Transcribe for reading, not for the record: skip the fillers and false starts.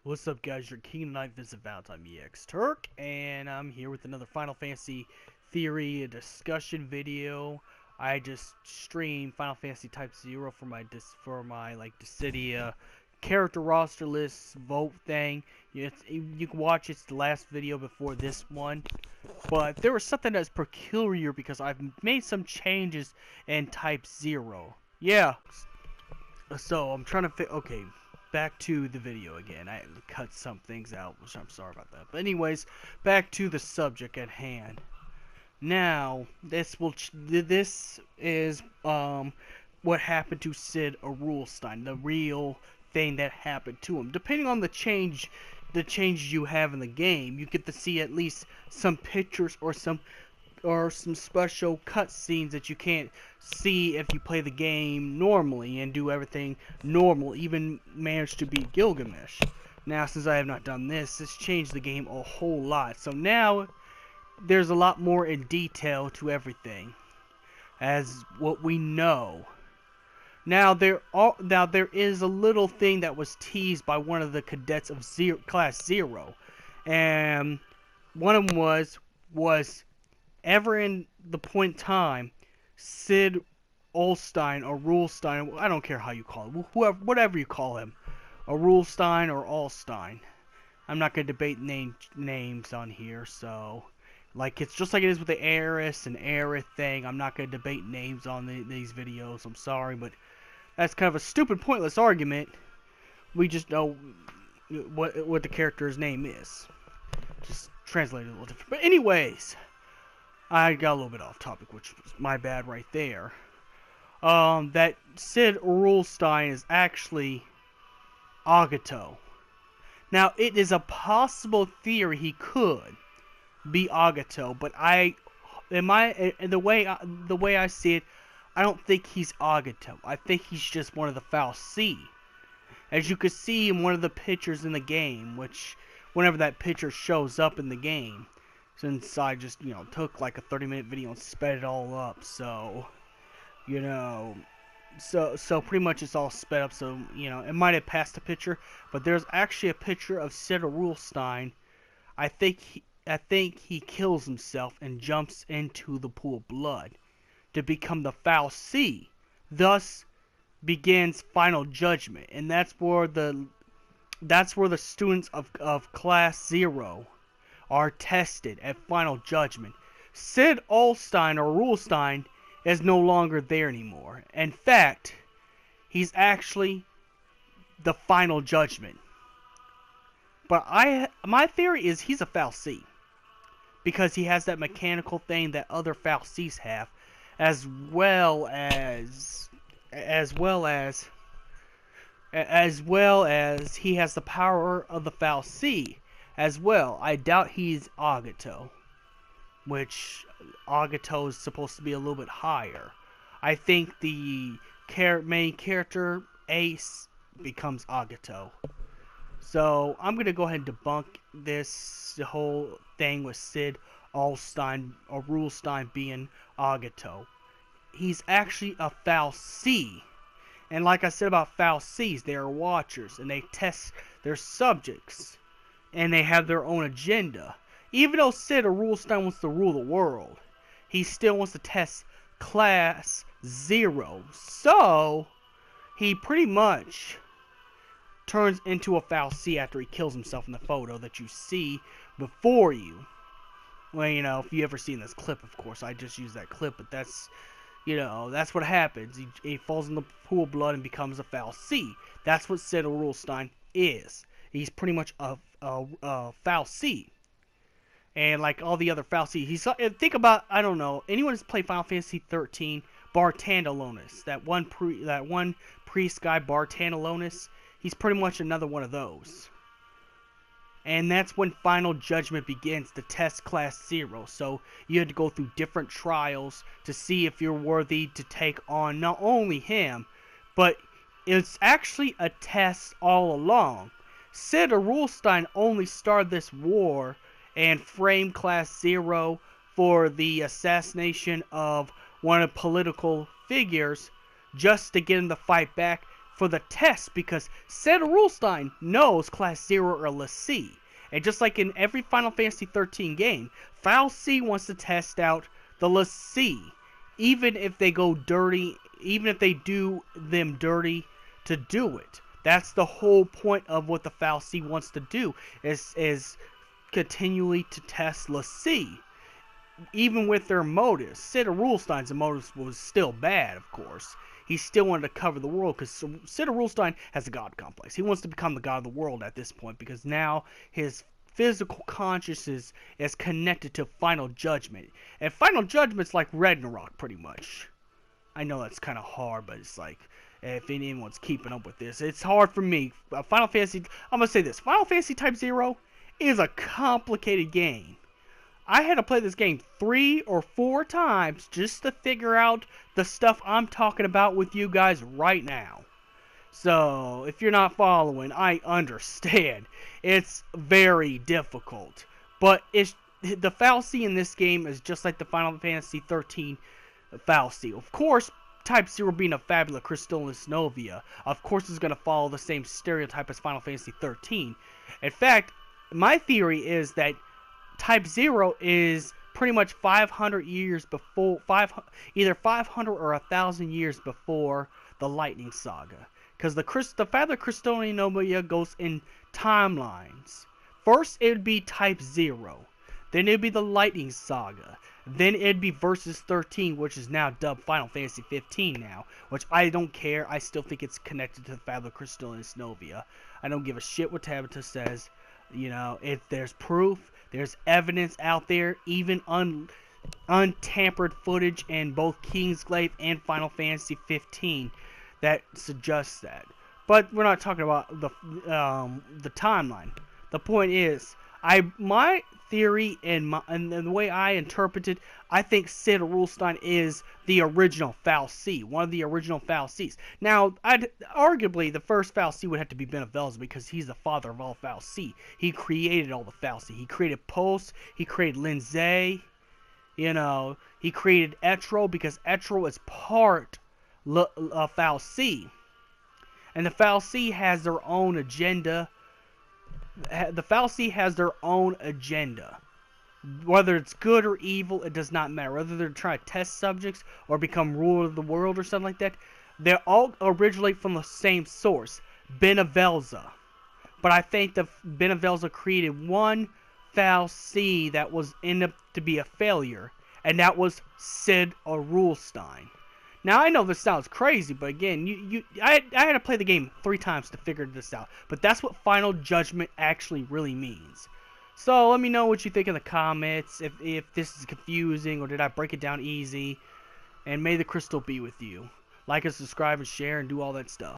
What's up, guys? Your King tonight, Vincent Valentine EX Turk, and I'm here with another Final Fantasy theory discussion video. I just streamed Final Fantasy Type 0 for my Dissidia character roster list vote thing. You can watch it's the last video before this one, but there was something that's peculiar because I've made some changes in Type 0. Yeah, so I'm trying to okay, back to the video again. I cut some things out, which I'm sorry about that. But anyways, back to the subject at hand. Now, this is what happened to Cid Aulstyne, the real thing that happened to him. Depending on the changes you have in the game, you get to see at least some pictures or some special cutscenes that you can't see if you play the game normally and do everything normal, even manage to beat Gilgamesh. Now, since I have not done this, it's changed the game a whole lot. So now, there's a lot more in detail to everything, as what we know. Now there is a little thing that was teased by one of the cadets of Class 0, and one of them was ever in the point in time, Cid Aulstyne or Aulstyne, I don't care how you call him, whatever you call him, Aulstyne or Aulstyne. I'm not going to debate names on here, so like it's just like it is with the heiress and Aerith thing. I'm not going to debate names on these videos. I'm sorry, but that's kind of a stupid, pointless argument. We just know what the character's name is. Just translate it a little different. But anyways, I got a little bit off topic, which was my bad right there. That Cid Aulstyne is actually Agato. Now, it is a possible theory he could be Agato, but the way I see it, I don't think he's Agato. I think he's just one of the fal'Cie. As you can see in one of the pictures in the game, which whenever that picture shows up in the game, since I just, took like a 30-minute video and sped it all up, so, so pretty much it's all sped up, so, it might have passed a picture, but there's actually a picture of Cid Aulstyne. I think he kills himself and jumps into the pool of blood to become the fal'Cie. Thus begins Final Judgment, and that's where the students of Class 0 are tested at Final Judgment. Cid Aulstyne or Aulstyne is no longer there anymore. In fact, he's actually the Final Judgment. But my theory is he's a fal'Cie, because he has that mechanical thing that other fal'Cies have, as well as he has the power of the fal'Cie as well. I doubt he's Agato, which Agato is supposed to be a little bit higher. I think the main character, Ace, becomes Agato. So I'm going to go ahead and debunk the whole thing with Cid Aulstyne or Aulstyne being Agato. He's actually a fal'Cie. And like I said about fal'Cies, they are watchers and they test their subjects. And they have their own agenda. Even though Cid Aulstyne wants to rule the world, he still wants to test Class 0. So, he pretty much turns into a fal'Cie after he kills himself in the photo that you see before you. Well, if you ever seen this clip, of course, I just used that clip, but that's, that's what happens. He falls in the pool of blood and becomes a fal'Cie. That's what Cid Aulstyne is. He's pretty much a fal'Cie. And like all the other fal'Cie, think about, I don't know, anyone who's played Final Fantasy 13, Bartandalonis, that one priest guy, Bartandalonis, he's pretty much another one of those. And that's when Final Judgment begins to test Class 0. So you had to go through different trials to see if you're worthy to take on not only him, but it's actually a test all along. Cid Aulstyne only started this war and framed Class 0 for the assassination of one of the political figures just to get him to fight back for the test, because Aulstyne knows Class 0 or l'Cie. And just like in every Final Fantasy 13 game, fal'Cie wants to test out the l'Cie, even if they go dirty, even if they do them dirty to do it. That's the whole point of what the fal'Cie wants to do, is continually to test l'Cie, even with their motives. Aulstyne's motives was still bad, of course. He still wanted to cover the world, because Aulstyne has a god complex. He wants to become the god of the world at this point, because now his physical consciousness is connected to Final Judgment. And Final Judgment's like Ragnarok, pretty much. I know that's kind of hard, but it's like, if anyone's keeping up with this, it's hard for me. Final Fantasy, I'm going to say this, Final Fantasy Type 0 is a complicated game. I had to play this game 3 or 4 times just to figure out the stuff I'm talking about with you guys right now. So, if you're not following, I understand. It's very difficult. But the fal'Cie in this game is just like the Final Fantasy 13 fal'Cie. Of course, Type 0 being a fabula crystallis novia, of course it's going to follow the same stereotype as Final Fantasy 13. In fact, my theory is that Type 0 is pretty much 500 years before, either 500 or 1,000 years before the Lightning Saga. Because the fabula crystallis novia goes in timelines. First, it would be Type 0. Then it would be the Lightning Saga. Then it'd be Versus 13, which is now dubbed Final Fantasy 15 now. Which I don't care. I still think it's connected to the Fabula Crystallis Novia. I don't give a shit what Tabitha says. You know, if there's proof, there's evidence out there, even untampered footage in both Kingsglaive and Final Fantasy 15 that suggests that. But we're not talking about the timeline. The point is, my theory and the way I interpret it, I think Aulstyne is the original fal'Cie, one of the original fal'Cies. Now, arguably the first fal'Cie would have to be Benevelza, because he's the father of all fal'Cie. He created all the fal'Cie. He created Pulse. He created Lindsay. You know, he created Etro, because Etro is part of fal'Cie, and the fal'Cie has their own agenda. The fal'Cie has their own agenda. Whether it's good or evil, it does not matter. Whether they're trying to test subjects or become ruler of the world or something like that, they all originate from the same source, Benevelza. But I think that Benevelza created one fal'Cie that was ended up to be a failure, and that was Aulstyne. Now, I know this sounds crazy, but again, I had to play the game 3 times to figure this out. But that's what Final Judgment actually really means. So, let me know what you think in the comments, if this is confusing, or did I break it down easy. And may the crystal be with you. Like and subscribe and share and do all that stuff.